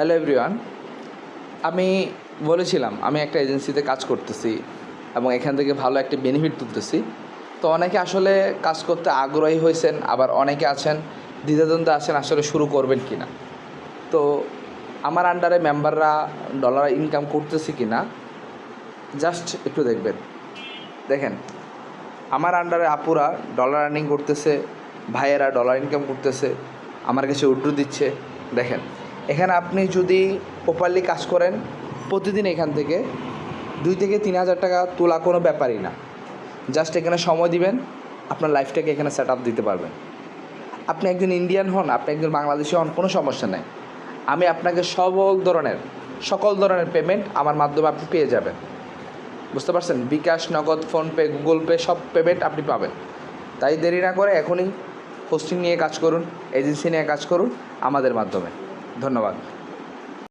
Hello everyone, আমি বলেছিলাম আমি একটা এজেন্সিতে কাজ করতেছি এবং এখান থেকে ভালো একটা বেনিফিট তুলতেছি। তো অনেকে আসলে কাজ করতে আগ্রহী হয়েছেন, আবার অনেকে আছেন দ্বিধাদ্বন্দ্বে আছেন আসলে শুরু করবেন কি না। তো আমার আন্ডারে মেম্বাররা ডলার ইনকাম করতেছে কি না জাস্ট একটু দেখেন আমার আন্ডারে আপুরা ডলার আর্নিং করতেছে, ভাইয়েরা ডলার ইনকাম করতেছে, আমার কাছে উইথড্র দিচ্ছে। দেখেন এখানে আপনি যদি প্রপারলি কাজ করেন প্রতিদিন এখান থেকে 2 থেকে 3 হাজার টাকা তোলা কোনো ব্যাপারই না। জাস্ট এখানে সময় দিবেন, আপনার লাইফটাকে এখানে সেট আপ দিতে পারবেন। আপনি একজন ইন্ডিয়ান হন, আপনি একজন বাংলাদেশি হন, কোনো সমস্যা নেই। আমি আপনাকে সকল ধরনের পেমেন্ট আমার মাধ্যমে আপনি পেয়ে যাবেন। বুঝতে পারছেন? বিকাশ, নগদ, ফোনপে, গুগল পে সব পেমেন্ট আপনি পাবেন। তাই দেরি না করে এখনই হোস্টিং নিয়ে কাজ করুন, এজেন্সি নিয়ে কাজ করুন আমাদের মাধ্যমে। ধন্যবাদ।